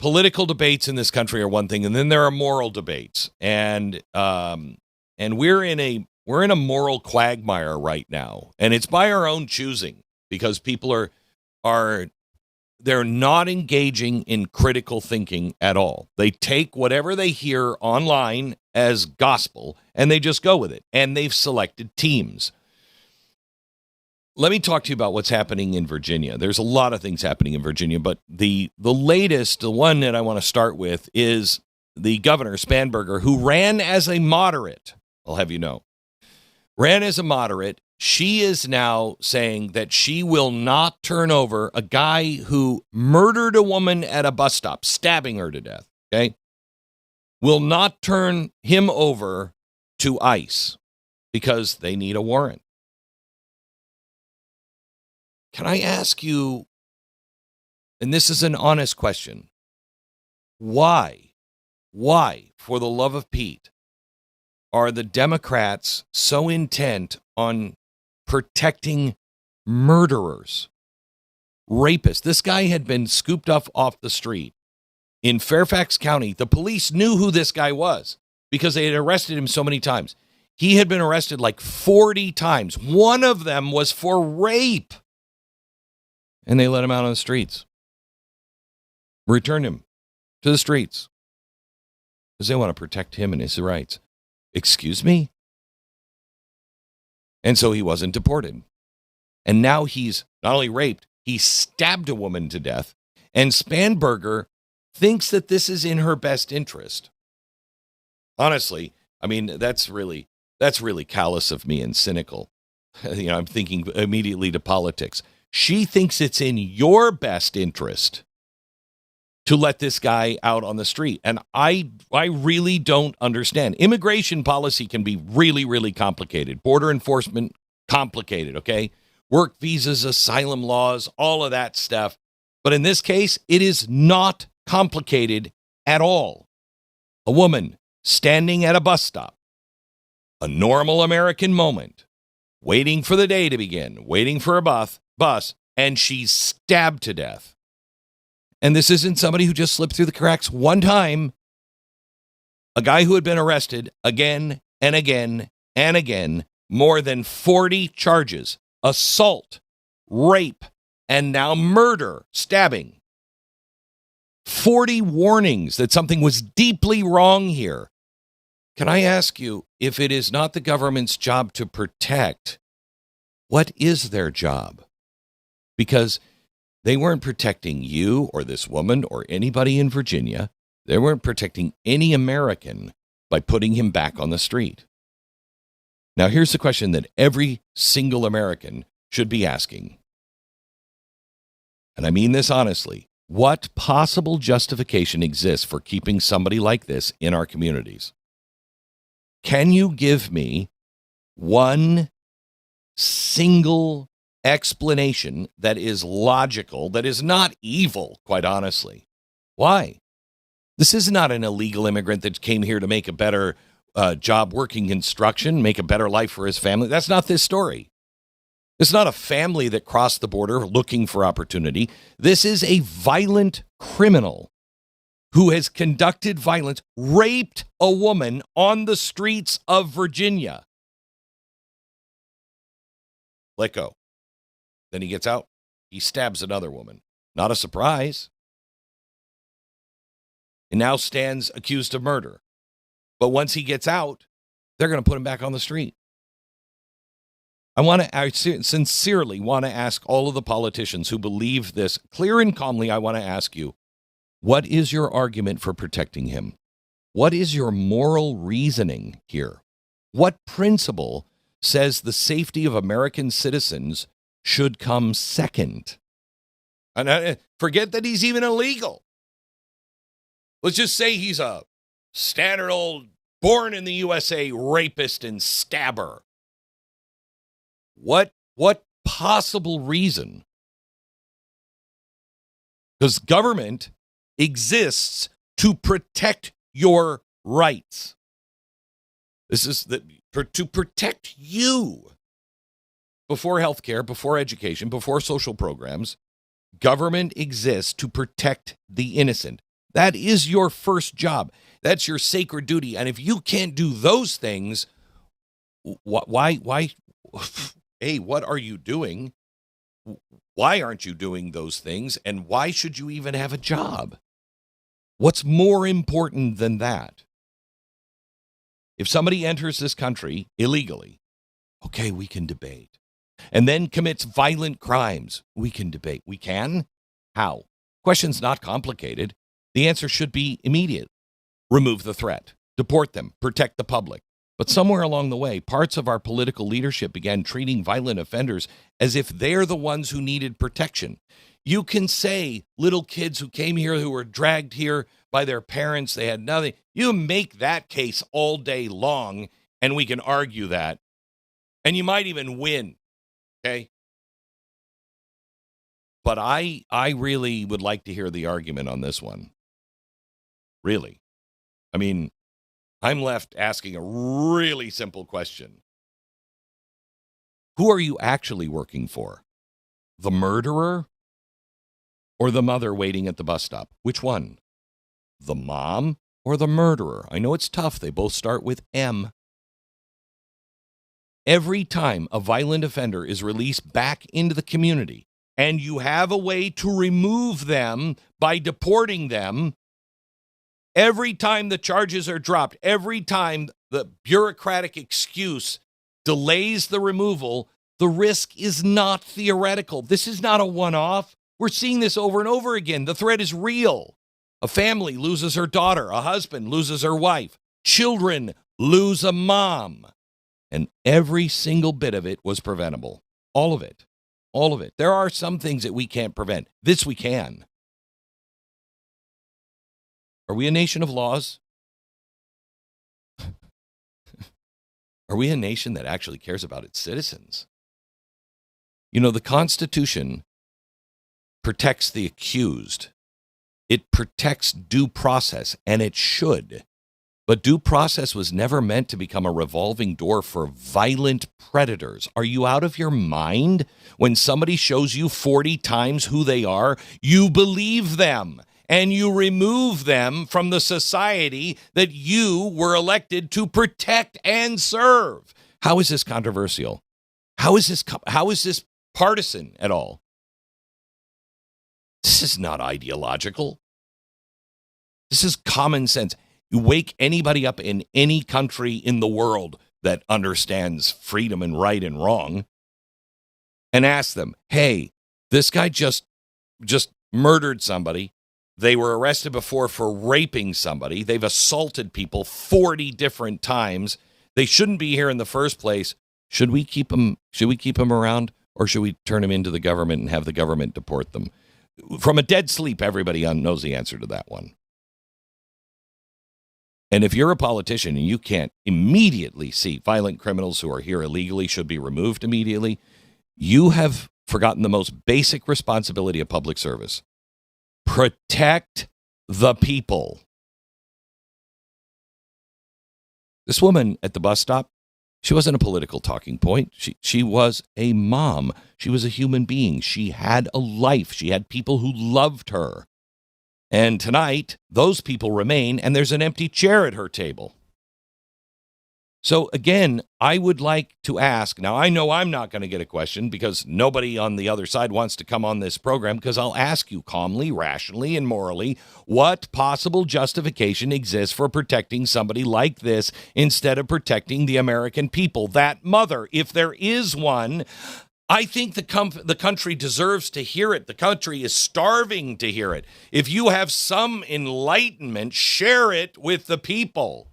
political debates in this country are one thing, and then there are moral debates, and we're in a moral quagmire right now, and it's by our own choosing because people are they're not engaging in critical thinking at all. They take whatever they hear online as gospel and they just go with it, and they've selected teams. Let me talk to you about what's happening in Virginia. There's a lot of things happening in Virginia, but the latest, the one that I want to start with is the Governor Spanberger, who ran as a moderate. I'll have you know. Ran as a moderate. She is now saying that she will not turn over a guy who murdered a woman at a bus stop, stabbing her to death, okay? Will not turn him over to ICE because they need a warrant. Can I ask you, and this is an honest question, why, for the love of Pete, are the Democrats so intent on protecting murderers, rapists? This guy had been scooped up off the street in Fairfax County. The police knew who this guy was because they had arrested him so many times. He had been arrested like 40 times. One of them was for rape. And they let him out on the streets. Returned him to the streets because they want to protect him and his rights. Excuse me? And so he wasn't deported. And now he's not only raped, he stabbed a woman to death. And Spanberger thinks that this is in her best interest. Honestly, I mean, that's really callous of me and cynical. You know, I'm thinking immediately to politics. She thinks it's in your best interest to let this guy out on the street. And I really don't understand. Immigration policy can be really, really complicated. Border enforcement, complicated, okay? Work visas, asylum laws, all of that stuff. But in this case, it is not complicated at all. A woman standing at a bus stop, a normal American moment, waiting for the day to begin, waiting for a bus, and she's stabbed to death. And this isn't somebody who just slipped through the cracks one time. A guy who had been arrested again and again and again, more than 40 charges, assault, rape, and now murder, stabbing. 40 warnings that something was deeply wrong here. Can I ask you, if it is not the government's job to protect, what is their job? Because they weren't protecting you or this woman or anybody in Virginia. They weren't protecting any American by putting him back on the street. Now, here's the question that every single American should be asking. And I mean this honestly. What possible justification exists for keeping somebody like this in our communities? Can you give me one single explanation that is logical, that is not evil, quite honestly? Why? This is not an illegal immigrant that came here to make a better job working construction, make a better life for his family. That's not this story. It's not a family that crossed the border looking for opportunity. This is a violent criminal who has conducted violence, raped a woman on the streets of Virginia. Let go. Then he gets out. He stabs another woman. Not a surprise. And now stands accused of murder. But once he gets out, they're going to put him back on the street. I sincerely want to ask all of the politicians who believe this, clear and calmly, I want to ask you, what is your argument for protecting him? What is your moral reasoning here? What principle says the safety of American citizens should come second? And forget that he's even illegal. Let's just say he's a standard old, born in the USA rapist and stabber. What possible reason? Because government exists to protect your rights. This is to protect you. Before healthcare, before education, before social programs, government exists to protect the innocent. That is your first job. That's your sacred duty. And if you can't do those things, why, hey, what are you doing? Why aren't you doing those things? And why should you even have a job? What's more important than that? If somebody enters this country illegally, okay, we can debate. And then commits violent crimes, we can debate. We can? How? Question's not complicated. The answer should be immediate. Remove the threat. Deport them. Protect the public. But somewhere along the way, parts of our political leadership began treating violent offenders as if they're the ones who needed protection. You can say little kids who came here who were dragged here by their parents, they had nothing. You make that case all day long, and we can argue that. And you might even win, okay? But I really would like to hear the argument on this one. Really. I mean, I'm left asking a really simple question. Who are you actually working for? The murderer or the mother waiting at the bus stop? Which one? The mom or the murderer? I know it's tough. They both start with M. Every time a violent offender is released back into the community and you have a way to remove them by deporting them, every time the charges are dropped, every time the bureaucratic excuse delays the removal, the risk is not theoretical. This is not a one-off. We're seeing this over and over again. The threat is real. A family loses her daughter. A husband loses her wife. Children lose a mom. And every single bit of it was preventable. All of it. All of it. There are some things that we can't prevent. This we can. Are we a nation of laws? Are we a nation that actually cares about its citizens? You know, the Constitution protects the accused. It protects due process, and it should. But due process was never meant to become a revolving door for violent predators. Are you out of your mind? When somebody shows you 40 times who they are, you believe them. And you remove them from the society that you were elected to protect and serve. How is this controversial? How is this partisan at all? This is not ideological. This is common sense. You wake anybody up in any country in the world that understands freedom and right and wrong and ask them, hey, this guy just murdered somebody. They were arrested before for raping somebody. They've assaulted people 40 different times. They shouldn't be here in the first place. Should we keep them around, or should we turn them into the government and have the government deport them? From a dead sleep, everybody knows the answer to that one. And if you're a politician and you can't immediately see violent criminals who are here illegally should be removed immediately, you have forgotten the most basic responsibility of public service. Protect the people. This woman at the bus stop, she wasn't a political talking point. She was a mom. She was a human being. She had a life. She had people who loved her. And tonight, those people remain, and there's an empty chair at her table. So again, I would like to ask, now I know I'm not going to get a question because nobody on the other side wants to come on this program, because I'll ask you calmly, rationally, and morally, what possible justification exists for protecting somebody like this instead of protecting the American people? That mother, if there is one, I think the country deserves to hear it. The country is starving to hear it. If you have some enlightenment, share it with the people.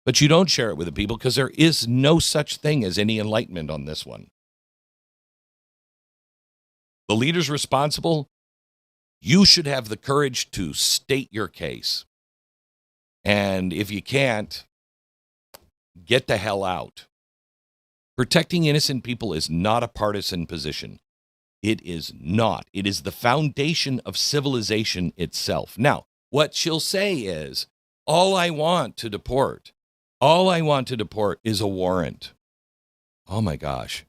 But you don't share it with the people because there is no such thing as any enlightenment on this one. The leaders responsible, you should have the courage to state your case. And if you can't, get the hell out. Protecting innocent people is not a partisan position. It is not. It is the foundation of civilization itself. Now, what she'll say is, all I want to deport is a warrant. Oh my gosh.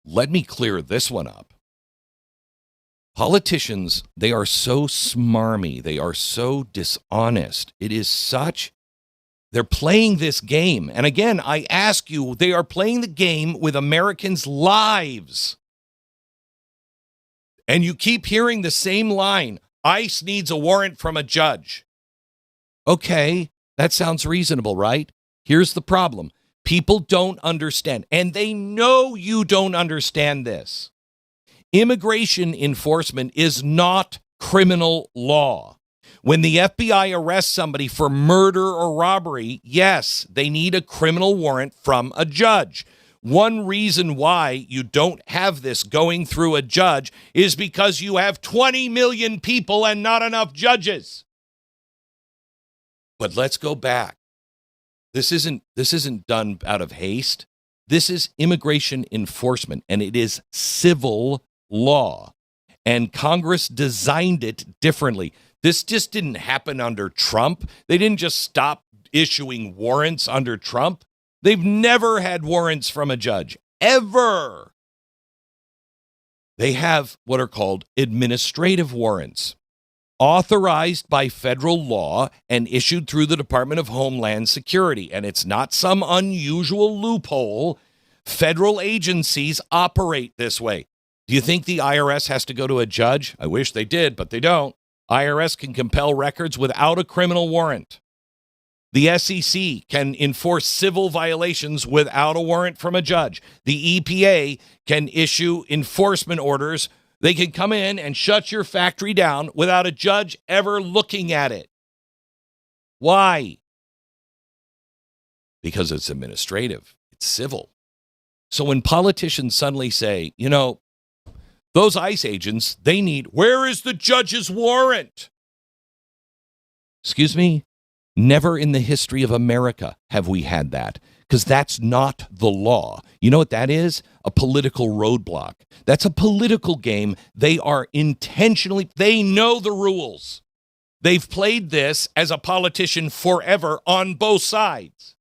Let me clear this one up. Politicians, they are so smarmy. They are so dishonest. They're playing this game. And again, I ask you, they are playing the game with Americans' lives. And you keep hearing the same line, ICE needs a warrant from a judge. Okay, that sounds reasonable, right? Here's the problem. People don't understand, and they know you don't understand this. Immigration enforcement is not criminal law. When the FBI arrests somebody for murder or robbery, yes, they need a criminal warrant from a judge. One reason why you don't have this going through a judge is because you have 20 million people and not enough judges. But let's go back. This isn't done out of haste. This is immigration enforcement, and it is civil law. And Congress designed it differently. This just didn't happen under Trump. They didn't just stop issuing warrants under Trump. They've never had warrants from a judge, ever. They have what are called administrative warrants, authorized by federal law and issued through the Department of Homeland Security. And it's not some unusual loophole. Federal agencies operate this way. Do you think the IRS has to go to a judge? I wish they did, but they don't. IRS can compel records without a criminal warrant. The SEC can enforce civil violations without a warrant from a judge. The EPA can issue enforcement orders. They can come in and shut your factory down without a judge ever looking at it. Why? Because it's administrative. It's civil. So when politicians suddenly say, those ICE agents, where is the judge's warrant? Excuse me? Never in the history of America have we had that, because that's not the law. You know what that is? A political roadblock. That's a political game. They know the rules. They've played this as a politician forever on both sides.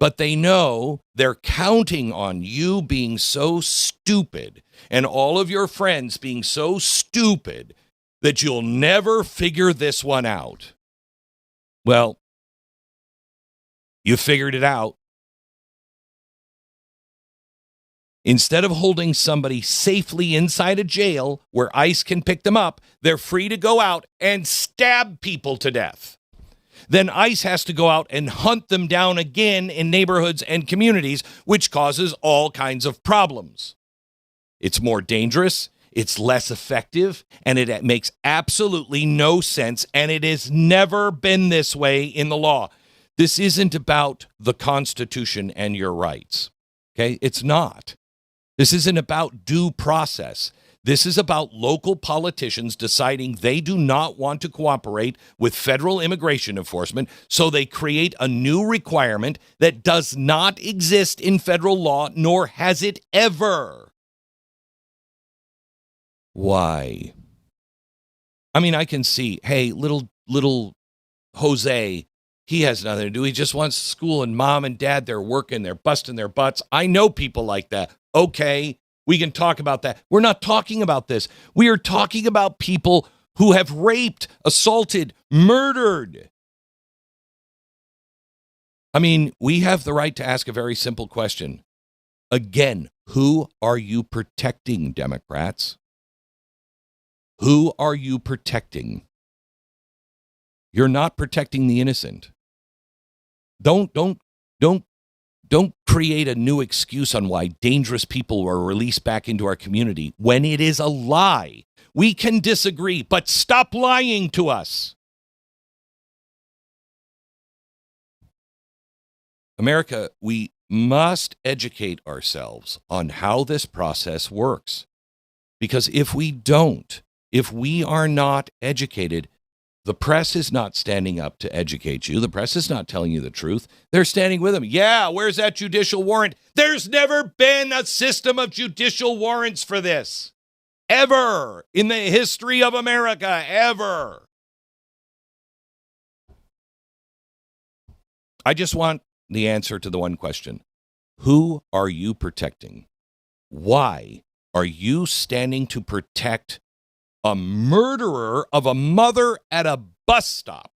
But they know they're counting on you being so stupid and all of your friends being so stupid that you'll never figure this one out. Well, you figured it out. Instead of holding somebody safely inside a jail where ICE can pick them up, they're free to go out and stab people to death. Then ICE has to go out and hunt them down again in neighborhoods and communities, which causes all kinds of problems. It's more dangerous, it's less effective, and it makes absolutely no sense, and it has never been this way in the law. This isn't about the Constitution and your rights, okay? It's not. This isn't about due process. This is about local politicians deciding they do not want to cooperate with federal immigration enforcement, so they create a new requirement that does not exist in federal law, nor has it ever. Why? I mean, I can see, hey, little Jose, he has nothing to do. He just wants school, and mom and dad, they're working, they're busting their butts. I know people like that. Okay, we can talk about that. We're not talking about this. We are talking about people who have raped, assaulted, murdered. I mean, we have the right to ask a very simple question. Again, who are you protecting, Democrats? Who are you protecting? You're not protecting the innocent. Don't create a new excuse on why dangerous people were released back into our community when it is a lie. We can disagree, but stop lying to us. America, we must educate ourselves on how this process works. Because if we don't, if we are not educated, the press is not standing up to educate you. The press is not telling you the truth. They're standing with them. Yeah, where's that judicial warrant? There's never been a system of judicial warrants for this. Ever. In the history of America. Ever. I just want the answer to the one question. Who are you protecting? Why are you standing to protect a murderer of a mother at a bus stop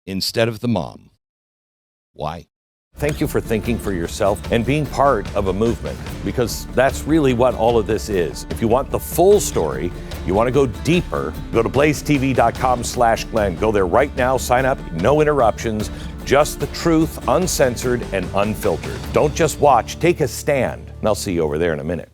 instead of the mom. Why? Thank you for thinking for yourself and being part of a movement, because that's really what all of this is. If you want the full story, you want to go deeper, go to blazetv.com/Glenn. Go there right now, sign up, no interruptions, just the truth, uncensored and unfiltered. Don't just watch, take a stand. And I'll see you over there in a minute.